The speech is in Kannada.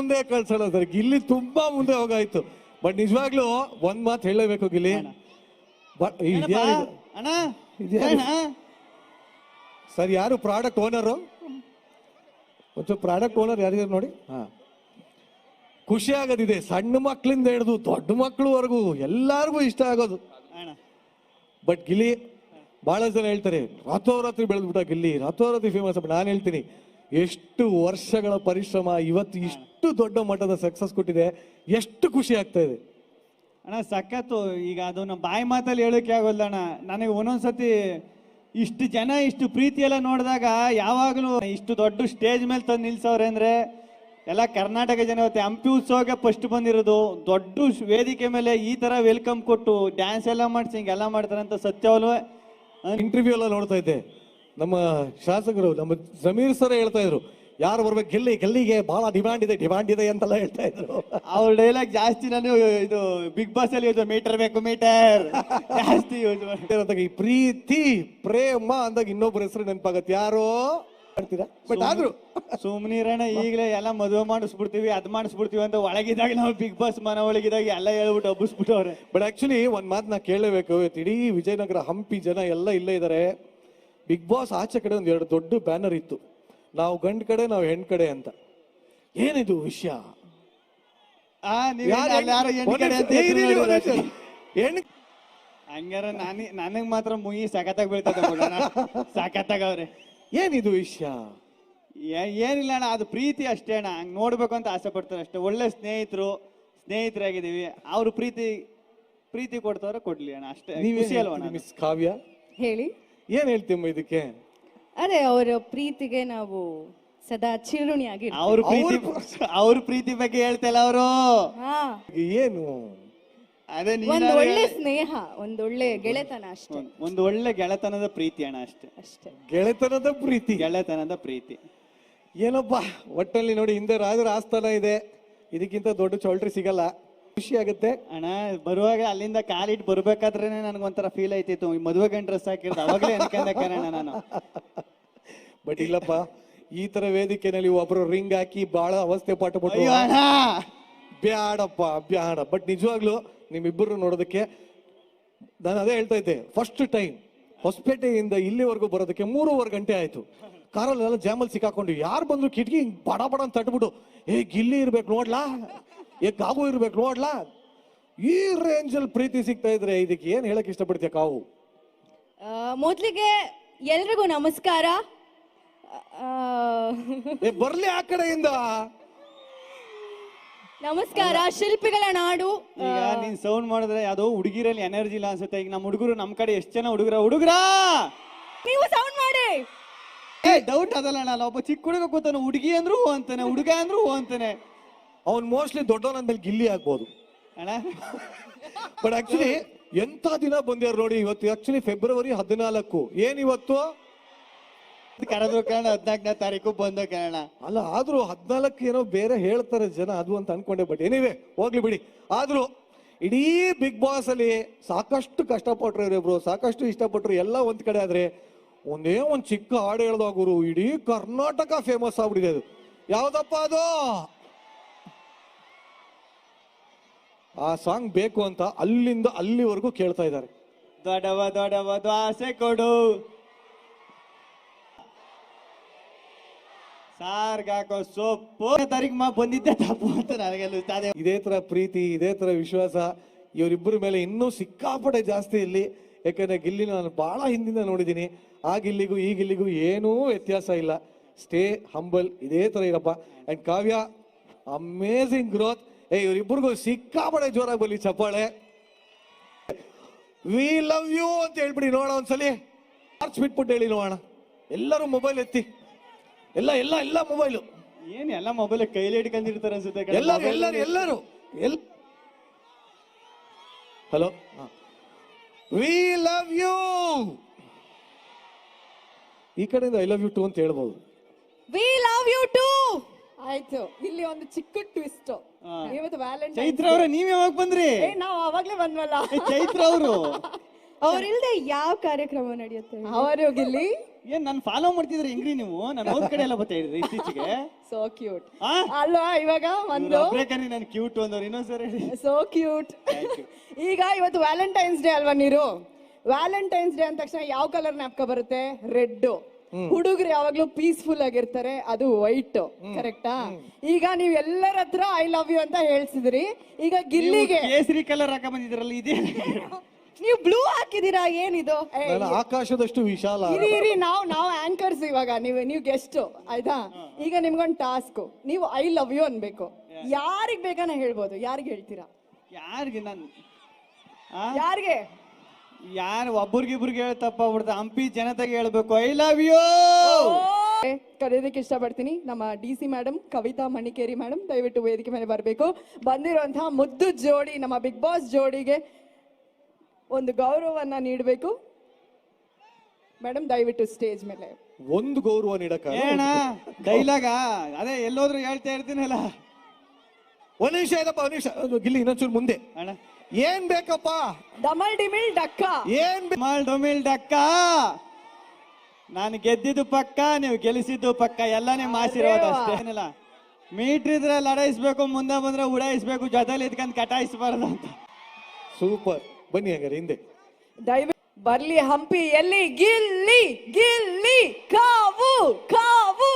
ಮುಂದೆ ಕಳ್ಸೋಣ ಸರ್. ಗಿಲ್ಲಿ ತುಂಬಾ ಮುಂದೆ ಹೋಗಾಯ್ತು. ಬಟ್ ನಿಜವಾಗ್ಲೂ ಒಂದ್ ಮಾತು ಹೇಳಲೇಬೇಕು ಗಿಲ್ಲಿ. ಸರ್ ಯಾರು ಪ್ರಾಡಕ್ಟ್ ಓನರು? ಒಂದು ಪ್ರಾಡಕ್ಟ್ ಓನರ್ ಯಾರಿಗಾರು ನೋಡಿ. ಹಾ, ಖುಷಿ ಆಗೋದಿದೆ. ಸಣ್ಣ ಮಕ್ಕಳಿಂದ ಹಿಡಿದು ದೊಡ್ಡ ಮಕ್ಕಳವರೆಗೂ ಎಲ್ಲಾರ್ಗು ಇಷ್ಟ ಆಗೋದು. ಬಟ್ ಗಿಲ್ಲಿ ಬಹಳ ಜನ ಹೇಳ್ತಾರೆ ರಾತ್ರೋರಾತ್ರಿ ಬೆಳೆದ್ಬಿಟ್ಟ ಗಿಲ್ಲಿ, ರಾತ್ರೋರಾತ್ರಿ ಫೇಮಸ್. ನಾನು ಹೇಳ್ತೀನಿ ಎಷ್ಟು ವರ್ಷಗಳ ಪರಿಶ್ರಮ ಇವತ್ತು ಇಷ್ಟು ದೊಡ್ಡ ಮಟ್ಟದ ಸಕ್ಸಸ್ ಕೊಟ್ಟಿದೆ. ಎಷ್ಟು ಖುಷಿ ಆಗ್ತಾ ಇದೆ ಅಣ್ಣ. ಸಖತ್ತು. ಈಗ ಅದನ್ನ ಬಾಯಿ ಮಾತಲ್ಲಿ ಹೇಳೋಕೆ ಆಗೋಲ್ಲ ಅಣ್ಣ. ನನಗೆ ಒಂದೊಂದ್ಸತಿ ಇಷ್ಟು ಜನ ಇಷ್ಟು ಪ್ರೀತಿ ಎಲ್ಲ ನೋಡಿದಾಗ ಯಾವಾಗಲೂ ಇಷ್ಟು ದೊಡ್ಡ ಸ್ಟೇಜ್ ಮೇಲೆ ತಂದು ನಿಲ್ಸವ್ರೆ ಅಂದ್ರೆ ಎಲ್ಲ ಕರ್ನಾಟಕ ಜನ. ಇವತ್ತು ಹಂಪಿ ಉತ್ಸವಕ್ಕೆ ಫಸ್ಟ್ ಬಂದಿರೋದು. ದೊಡ್ಡ ವೇದಿಕೆ ಮೇಲೆ ಈ ತರ ವೆಲ್ಕಮ್ ಕೊಟ್ಟು ಡ್ಯಾನ್ಸ್ ಎಲ್ಲ ಮಾಡಿಸಿ ಹಿಂಗೆಲ್ಲ ಮಾಡ್ತಾರೆ ಅಂತ ಸತ್ಯವಲ್ವೇ? ಇಂಟರ್ವ್ಯೂ ಎಲ್ಲ ನೋಡ್ತಾ ಇದ್ದೆ. ನಮ್ಮ ಶಾಸಕರು ನಮ್ಮ ಜಮೀರ್ ಸರ್ ಹೇಳ್ತಾ ಇದ್ರು ಯಾರು ಬರ್ಬೇಕು ಗೆಲ್ಲಿಗೆ ಬಹಳ ಡಿಮಾಂಡ್ ಇದೆ ಅಂತೆಲ್ಲ ಹೇಳ್ತಾ ಇದ್ರು. ಅವ್ರ ಡೈಲಾಗ್ ಜಾಸ್ತಿ ನಾನು ಇದು ಬಿಗ್ ಬಾಸ್ ಅಲ್ಲಿ ಮೀಟರ್ ಬೇಕು ಮೀಟರ್ ಜಾಸ್ತಿ ಯೂಸ್ ಮಾಡ್ತಿರೋದಾಗ ಈ ಪ್ರೀತಿ ಪ್ರೇಮ ಅಂದಾಗ ಇನ್ನೊಬ್ಬರ ಹೆಸರು ನೆನಪಾಗತ್ತೆ. ಯಾರೋ ಮಾಡ್ತೀರಾ? ಬಟ್ ಆದ್ರೂ ಸುಮ್ನಿರಣ್ಣ, ಈಗಲೇ ಎಲ್ಲ ಮದುವೆ ಮಾಡಿಸ್ಬಿಡ್ತೀವಿ ಅದ್ ಮಾಡಿಸ್ಬಿಡ್ತೀವಿ ಅಂತ ಒಳಗಿದಾಗ ನಾವು ಬಿಗ್ ಬಾಸ್ ಮನ ಒಳಗಿದಾಗ ಎಲ್ಲ ಹೇಳ್ಬಿಟ್ಟು ಹಬ್ಬಿಸ್ಬಿಟ್ಟವ್ರೆ. ಬಟ್ ಆಕ್ಚುಲಿ ಒಂದ್ ಮಾತು ನಾ ಕೇಳಲೇಬೇಕು. ಇಡೀ ವಿಜಯನಗರ ಹಂಪಿ ಜನ ಎಲ್ಲ ಇಲ್ಲೇ ಇದ್ದಾರೆ. ಬಿಗ್ ಬಾಸ್ ಆಚೆ ಕಡೆ ಒಂದ್ ಎರಡು ದೊಡ್ಡ ಬ್ಯಾನರ್ ಇತ್ತು, ನಾವು ಗಂಡ್ ಕಡೆ ನಾವು ಹೆಣ್ ಕಡೆ ಅಂತ. ಏನಿದು ವಿಷಯ? ಹಂಗಾರ ನನಗ್ ಮಾತ್ರ ಮುಯಿ ಸಖತ್ತಾಗ ಬೀಳ್ತದೆ. ಸಖತ್ತಾಗವ್ರೆ. ಏನಿದು ವಿಷಯ? ಏನಿಲ್ಲ ಅಣ್ಣ, ಅದು ಪ್ರೀತಿ ಅಷ್ಟೇ ಅಣ್ಣ. ಹಂಗ್ ನೋಡ್ಬೇಕು ಅಂತ ಆಸೆ ಪಡ್ತಾರೆ ಅಷ್ಟೇ. ಒಳ್ಳೆ ಸ್ನೇಹಿತರಾಗಿದ್ದೀವಿ. ಅವ್ರು ಪ್ರೀತಿ ಕೊಡ್ತವ್ರೆ ಕೊಡ್ಲಿ ಅಣ್ಣ ಅಷ್ಟೇ. ಖುಷಿ ಅಲ್ವಾ? ಮಿಸ್ ಕಾವ್ಯ ಹೇಳಿ, ಏನ್ ಹೇಳ್ತೀಮ್ಮ ಇದಕ್ಕೆ? ಅದೇ ಅವರ ಪ್ರೀತಿಗೆ ನಾವು ಸದಾ ಚಿರುಣಿಯಾಗಿ. ಅವ್ರ ಪ್ರೀತಿ ಬಗ್ಗೆ ಹೇಳ್ತಲ್ಲ ಅವರು. ಏನು ಅದೇ ಒಂದು ಒಳ್ಳೆ ಸ್ನೇಹ, ಒಂದೊಳ್ಳೆ ಗೆಳೆತನ ಅಷ್ಟೇ. ಒಂದು ಒಳ್ಳೆ ಗೆಳೆತನದ ಪ್ರೀತಿ ಅಣ್ಣ ಅಷ್ಟೇ. ಗೆಳೆತನದ ಪ್ರೀತಿ ಏನಪ್ಪಾ ಒಟ್ಟಲ್ಲಿ ನೋಡಿ, ಹಿಂದೆ ರಾಜರ ಆಸ್ಥಾನ ಇದೆ, ಇದಕ್ಕಿಂತ ದೊಡ್ಡ ಚೌಲ್ಟ್ರಿ ಸಿಗಲ್ಲ. ಖುಷಿ ಆಗುತ್ತೆ ಅಣ್ಣ. ಬರುವಾಗ ಅಲ್ಲಿಂದ ಕಾಲಿಟ್ಟು ಬರ್ಬೇಕಾದ್ರೆ ನನ್ಗೊಂಥರ ಫೀಲ್ ಆಯ್ತಿತ್ತು, ಮದುವೆ ಗಂಡ ಡ್ರೆಸ್ ಹಾಕಿರೋದು ಅವಾಗಲೇ ಅನ್ಕೊಂಡಣ ನಾನು. ಬಟ್ ಇಲ್ಲಪ್ಪ, ಈ ತರ ವೇದಿಕೆನಲ್ಲಿ ಒಬ್ರು ರಿಂಗ್ ಹಾಕಿ ಬಹಳ ಅವಸ್ಥೆ ಪಟ್ಟುಬಿಟ್ಟು ಬ್ಯಾಡ. ಬಟ್ ನಿಜವಾಗ್ಲು ನಿಮ್ಮಿಬ್ಬರು ನೋಡೋದಕ್ಕೆ ನಾನು ಅದೇ ಹೇಳ್ತಾ ಇದ್ದೆ. ಫಸ್ಟ್ ಟೈಮ್ ಹೊಸಪೇಟೆಯಿಂದ ಇಲ್ಲಿವರೆಗೂ ಬರೋದಕ್ಕೆ 3.5 ಗಂಟೆ ಆಯ್ತು. ಕಾರಲ್ಲೆಲ್ಲ ಜಾಮಲ್ಲಿ ಸಿಕ್ಕಾಕೊಂಡು ಯಾರು ಬಂದ್ರು ಕಿಟಕಿ ಬಡ ಅಂತ ತಟ್ಬಿಟ್ಟು ಗಿಲ್ಲಿ ಇರ್ಬೇಕು ನೋಡ್ಲಾ, ಕಾವು ಇರ್ಬೇಕು ನೋಡ್ಲಾ. ಈ ರೇಂಜಲ್ಲಿ ಪ್ರೀತಿ ಸಿಗ್ತಾ ಇದ್ರೆ ಇದಕ್ಕೆ ಏನ್ ಹೇಳಕ್ ಇಷ್ಟಪಡ್ತೀಯ ಕಾವು? ಮೊದ್ಲಿಗೆ ಎಲ್ರಿಗೂ ನಮಸ್ಕಾರ. ಬರ್ಲಿ ಆ ಕಡೆಯಿಂದ ನಮಸ್ಕಾರ. ಶಿಲ್ಪಿಗಳ ನಾಡು. ಈಗ ನೀನ್ ಸೌಂಡ್ ಮಾಡಿದ್ರೆ ಯಾವ್ದೋ ಹುಡುಗಿರಲ್ಲಿ ಎನರ್ಜಿ ಇಲ್ಲ ಅನ್ಸುತ್ತೆ. ಈಗ ನಮ್ಮ ಹುಡುಗರು ನಮ್ ಕಡೆ ಎಷ್ಟು ಜನ ಹುಡುಗರ ನೀವು ಸೌಂಡ್ ಮಾಡಿ. ಡೌಟ್ ಅದಲ್ಲ ಅಣ್ಣ. ಒಬ್ಬ ಚಿಕ್ಕ ಹುಡುಗ ಕೂತಾನೆ, ಹುಡುಗಿ ಅಂದ್ರು ಹೂ ಅಂತಾನೆ, ಹುಡುಗ ಅಂದ್ರು ಹೂ ಅಂತಾನೆ. ಅವ್ನ್ ಮೋಸ್ಟ್ಲಿ ದೊಡ್ಡವನಂದ್ಮೇಲೆ ಗಿಲ್ಲಿ ಆಗ್ಬೋದು ಅಣ್ಣ. ಬಟ್ ಆಕ್ಚುಲಿ ಎಂತ ದಿನ ಬಂದ್ಯಾರ ನೋಡಿ. ಇವತ್ತು ಆಕ್ಚುಲಿ ಫೆಬ್ರವರಿ 14. ಏನಿವತ್ತು? ಕರೆದ್ರು ಕಾರಣ 14ನೇ ತಾರೀಕು ಬಂದ ಕಾರಣ ಅಲ್ಲ. ಆದ್ರೂ 14 ಏನೋ ಬೇರೆ ಹೇಳ್ತಾರೆ ಜನ, ಅದು ಅಂತ ಅನ್ಕೊಂಡೆ. ಬಟ್ ಏನಿವೆ ಹೋಗ್ಲಿ ಬಿಡಿ. ಆದ್ರೂ ಇಡೀ ಬಿಗ್ ಬಾಸ್ ಅಲ್ಲಿ ಸಾಕಷ್ಟು ಕಷ್ಟಪಟ್ರು ಇವರಿಬ್ರು, ಸಾಕಷ್ಟು ಇಷ್ಟಪಟ್ರು. ಎಲ್ಲ ಒಂದ್ ಕಡೆ ಆದ್ರೆ ಒಂದೇ ಒಂದ್ ಚಿಕ್ಕ ಹಾಡು ಹೇಳ್ದಾಗುರು ಇಡೀ ಕರ್ನಾಟಕ ಫೇಮಸ್ ಆಗ್ಬಿಟ್ಟಿದೆ. ಅದು ಯಾವ್ದಪ್ಪ ಅದು? ಆ ಸಾಂಗ್ ಬೇಕು ಅಂತ ಅಲ್ಲಿಂದ ಅಲ್ಲಿವರೆಗೂ ಕೇಳ್ತಾ ಇದ್ದಾರೆ. ದೊಡವ ದ್ವಾಸೆ ಕೊಡು, ಸಾರ್ಗಾಕೋ ಸೊಪ್ಪು. ತಾರೀಕು ಬಂದಿದ್ದೆ ತಪ್ಪು ಅಂತ ನನಗೆಲ್ಲ. ಇದೇ ತರ ಪ್ರೀತಿ, ಇದೇ ತರ ವಿಶ್ವಾಸ ಇವರಿಬ್ಬರ ಮೇಲೆ ಇನ್ನೂ ಸಿಕ್ಕಾಪಟ್ಟೆ ಜಾಸ್ತಿ ಇಲ್ಲಿ. ಯಾಕಂದ್ರೆ ಗಿಲ್ಲಿ ನಾನು ಬಹಳ ಹಿಂದಿಂದ ನೋಡಿದ್ದೀನಿ. ಆ ಗಿಲ್ಲಿಗೂ ಈ ಗಿಲ್ಲಿಗೂ ಏನೂ ವ್ಯತ್ಯಾಸ ಇಲ್ಲ. ಸ್ಟೇ ಹಂಬಲ್, ಇದೇ ತರ ಇರಪ್ಪ. And Kavya amazing growth. ಇವರಿಬ್ಬರಿಗೂ ಸಿಕ್ಕಾಪಟ್ಟೆ ಜೋರಾಗಿ ಬರಲಿ ಚಪ್ಪಾಳೆ. ವಿ ಲವ್ ಯು ಅಂತ ಹೇಳ್ಬಿಡಿ ನೋಡೋಣ ಒಂದ್ಸಲಿ. ಮಾರ್ಚ್ ಬಿಟ್ಬಿಟ್ಟು ಹೇಳಿ ನೋಡೋಣ. ಎಲ್ಲರೂ ಮೊಬೈಲ್ ಎತ್ತಿ. ಎಲ್ಲ ಮೊಬೈಲು. ಏನ್ ಎಲ್ಲ ಮೊಬೈಲ್ ಕೈಲಿ ಹಿಡ್ಕೊಂಡಿರ್ತಾರೆ ಅನ್ಸುತ್ತೆ. ಎಲ್ಲರೂ ಹಲೋ, ವಿ ಲವ್ ಯು. ಈ ಕಡೆಯಿಂದ ಐ ಲವ್ ಯು ಟು ಅಂತ ಹೇಳ್ಬೋದು. We love you too. ಆಯ್ತು, ಇಲ್ಲಿ ಒಂದು ಚಿಕ್ಕ ಟ್ವಿಸ್ಟ್. ಇವತ್ತು ವ್ಯಾಲೆಂಟೈನ್ಸ್. ಚೈತ್ರ ಅವ್ರೆ, ನೀವ್ ಯಾವಾಗ ಬಂದ್ರಿ? ನಾವು ಅವಾಗ್ಲೇ ಬಂದ್ವಲ್ಲ. ಚೈತ್ರ ಅವರು ಅವ್ರಿಲ್ದೆ ಯಾವ ಕಾರ್ಯಕ್ರಮ ನಡೆಯುತ್ತೆ ಅವರು ಗಿಲ್ಲಿ ಏನ್ ನಾನು ಫಾಲೋ ಮಾಡ್ತಿದ್ರೆ ಹೆಂಗ್ರಿ ನೀವು ನಾನು ಹೋದ್ ಕಡೆ ಎಲ್ಲ ಬರ್ತಾ ಇದ್ರಿ ಇತ್ತೀಚೆಗೆ ಸೋ ಕ್ಯೂಟ್ ಆ? ಅಲ್ವಾ ಇವಾಗ ಒಂದು ಒಬ್ರೇಕನ್ರಿ ನಾನು ಕ್ಯೂಟ್ ಅಂದವ್ರು ಇನ್ನೊಂದ್ಸರಿ ಹೇಳಿ ಸೋ ಕ್ಯೂಟ್ ಈಗ ಇವತ್ತು ವ್ಯಾಲೆಂಟೈನ್ಸ್ ಡೇ ಅಲ್ವಾ ನೀರು ವ್ಯಾಲೆಂಟೈನ್ಸ್ ಡೇ ಅಂದ ತಕ್ಷಣ ಯಾವ ಕಲರ್ ಜ್ಞಾಪಕ ಬರುತ್ತೆ ರೆಡ್ ಹುಡುಗರು ಯಾವಾಗ್ಲೂ ಪೀಸ್ಫುಲ್ ಆಗಿರ್ತಾರೆ ಅದು ವೈಟ್ ಕರೆಕ್ಟಾ ಈಗ ನೀವ್ ಎಲ್ಲರ ಹತ್ರ ಐ ಲವ್ ಯು ಅಂತ ಹೇಳ್ಸಿದ್ರಿ ಈಗ ಗಿಲ್ಲಿಗೆ ಕೇಸರಿ ಕಲರ್ ಹಾಕ ಬಂದಿದ್ರಲ್ಲ ಇದೇ ನೀವು ಬ್ಲೂ ಹಾಕಿದೀರಾ ಏನಿದು ಏ, ನಾನು ಆಕಾಶದಷ್ಟು ವಿಶಾಲ ಇರಿ ನಾವು ಆಂಕರ್ಸ್ ಇವಾಗ ನೀವು ಗೆಸ್ಟ್ ಆಯ್ತಾ ಈಗ ನಿಮ್ಗೊಂದು ಟಾಸ್ಕ್ ನೀವು ಐ ಲವ್ ಯು ಅನ್ಬೇಕು ಯಾರಿಗ್ ಬೇಕಾನ ಹೇಳ್ಬೋದು ಯಾರಿಗೆ ಹೇಳ್ತೀರಾ ಯಾರಿಗೆ ನಾನು ಯಾರಿಗೆ ಯಾರು ಒಬ್ರಿಗಿಬ್ರಿಗೆ ಹೇಳ್ತಪ್ಪ ಬಿಡ್ತಾ ಹಂಪಿ ಜನತೆಗೆ ಹೇಳ್ಬೇಕು ಐ ಲವ್ ಯು ಕರೆಯೋದಕ್ಕೆ ಇಷ್ಟಪಡ್ತೀನಿ ನಮ್ಮ D C madam Kavitha Manikeri madam ದಯವಿಟ್ಟು ವೇದಿಕೆ ಮೇಲೆ ಬರಬೇಕು ಬಂದಿರುವಂತಹ ಮುದ್ದು ಜೋಡಿ ನಮ್ಮ ಬಿಗ್ ಬಾಸ್ ಜೋಡಿಗೆ ಒಂದು ಗೌರವವನ್ನ ನೀಡಬೇಕು ಮೇಡಮ್ ದಯವಿಟ್ಟು ಸ್ಟೇಜ್ ಮೇಲೆ ಒಂದು ಗೌರವ ನೀಡಕ ಏನ ಡೈಲಾಗ ಅದೇ ಎಲ್ಲೋದ್ರು ಹೇಳ್ತಾ ಇರ್ತೀನಲ್ಲ ಒಂದ್ ನಿಮಿಷ ಇದಪ್ಪ ಒಂದ್ ನಿಮಿಷ ಗಿಲ್ಲಿ ಇನ್ನೊಂಚೂರು ಮುಂದೆ ಅಣ್ಣ ಏನ್ ಬೇಕಪ್ಪ ಡಮಲ್ ಡಿಮಿಲ್ ಡಕ್ಕ ಏನ್ ಮಾಲ್ ಡೊಮಿಲ್ ಡಕ್ಕ ನಾನು ಗೆದ್ದಿದ್ದು ಪಕ್ಕ ನೀವು ಗೆಲ್ಲಿಸಿದ್ದು ಪಕ್ಕ ಎಲ್ಲ ನಿಮ್ಮ ಆಶೀರ್ವಾದ ಅಷ್ಟೇ ಏನಿಲ್ಲ ಮೀಟ್ರ್ ಇದ್ರೆ ಲಡಾಯಿಸ್ಬೇಕು ಮುಂದೆ ಬಂದ್ರೆ ಉಡಾಯಿಸ್ಬೇಕು ಜೊತೆಲಿ ಇದ್ಕೊಂಡ್ ಕಟಾಯಿಸ್ಬಾರ್ದು ಅಂತ ಸೂಪರ್ ಬನ್ನಿ ಹಾಗಾದ್ರೆ ಹಿಂದೆ ದಯವಿಟ್ಟು ಬರ್ಲಿ ಹಂಪಿ ಎಲ್ಲಿ ಗಿಲ್ಲಿ ಗಿಲ್ಲಿ ಕಾವು ಕಾವು